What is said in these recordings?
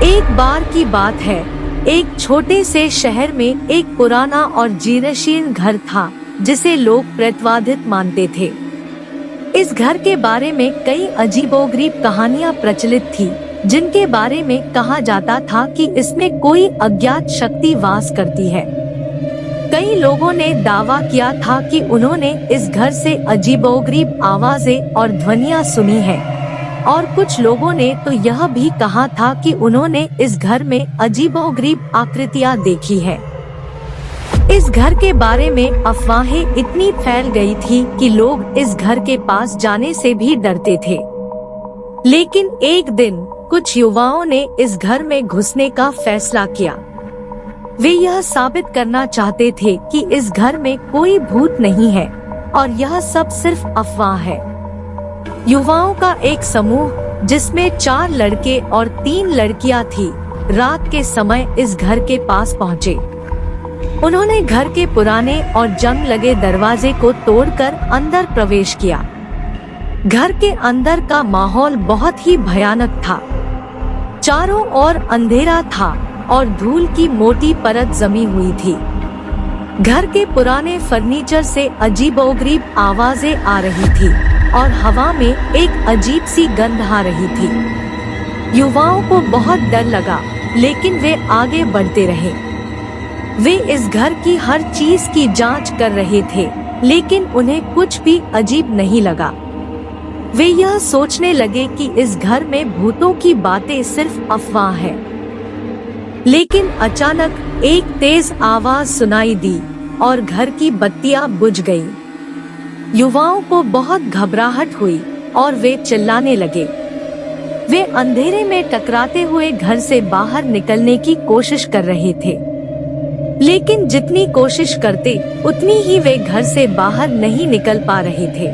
एक बार की बात है, एक छोटे से शहर में एक पुराना और जीर्णशीर्ण घर था जिसे लोग प्रेतवाधित मानते थे। इस घर के बारे में कई अजीबोगरीब कहानियां प्रचलित थी, जिनके बारे में कहा जाता था कि इसमें कोई अज्ञात शक्ति वास करती है। कई लोगों ने दावा किया था कि उन्होंने इस घर से अजीबोगरीब आवाजें और ध्वनियां सुनी हैं, और कुछ लोगों ने तो यह भी कहा था कि उन्होंने इस घर में अजीबोगरीब आकृतियां देखी है। इस घर के बारे में अफवाहें इतनी फैल गई थी कि लोग इस घर के पास जाने से भी डरते थे। लेकिन एक दिन कुछ युवाओं ने इस घर में घुसने का फैसला किया। वे यह साबित करना चाहते थे कि इस घर में कोई भूत नहीं है और यह सब सिर्फ अफवाह है। युवाओं का एक समूह, जिसमें 4 लड़के और 3 लड़कियां थी, रात के समय इस घर के पास पहुँचे। उन्होंने घर के पुराने और जंग लगे दरवाजे को तोड़कर अंदर प्रवेश किया। घर के अंदर का माहौल बहुत ही भयानक था। चारों ओर अंधेरा था और धूल की मोटी परत जमी हुई थी। घर के पुराने फर्नीचर से अजीबोगरीब आवाजें आ रही थी और हवा में एक अजीब सी गंध आ रही थी। युवाओं को बहुत डर लगा, लेकिन वे आगे बढ़ते रहे। वे इस घर की हर चीज की जांच कर रहे थे, लेकिन उन्हें कुछ भी अजीब नहीं लगा। वे यह सोचने लगे कि इस घर में भूतों की बातें सिर्फ अफवाह है। लेकिन अचानक एक तेज आवाज सुनाई दी और घर की बत्तियां बुझ गईं। युवाओं को बहुत घबराहट हुई और वे चिल्लाने लगे। वे अंधेरे में टकराते हुए घर से बाहर निकलने की कोशिश कर रहे थे, लेकिन जितनी कोशिश करते उतनी ही वे घर से बाहर नहीं निकल पा रहे थे।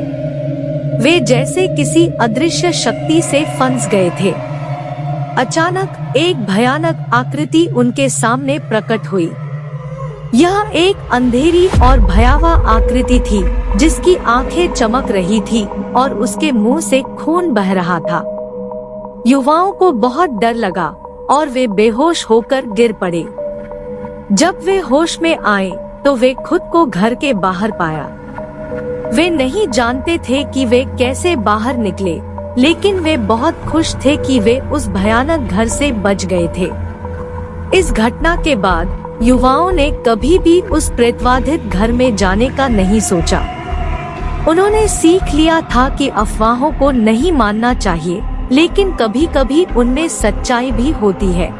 वे जैसे किसी अदृश्य शक्ति से फंस गए थे। अचानक एक भयानक आकृति उनके सामने प्रकट हुई। यह एक अंधेरी और भयावह आकृति थी, जिसकी आंखें चमक रही थी और उसके मुंह से खून बह रहा था। युवाओं को बहुत डर लगा और वे बेहोश होकर गिर पड़े। जब वे होश में आए तो वे खुद को घर के बाहर पाया। वे नहीं जानते थे कि वे कैसे बाहर निकले, लेकिन वे बहुत खुश थे कि वे उस भयानक घर से बच गए थे। इस घटना के बाद युवाओं ने कभी भी उस प्रेतवाधित घर में जाने का नहीं सोचा। उन्होंने सीख लिया था कि अफवाहों को नहीं मानना चाहिए, लेकिन कभी-कभी उनमें सच्चाई भी होती है।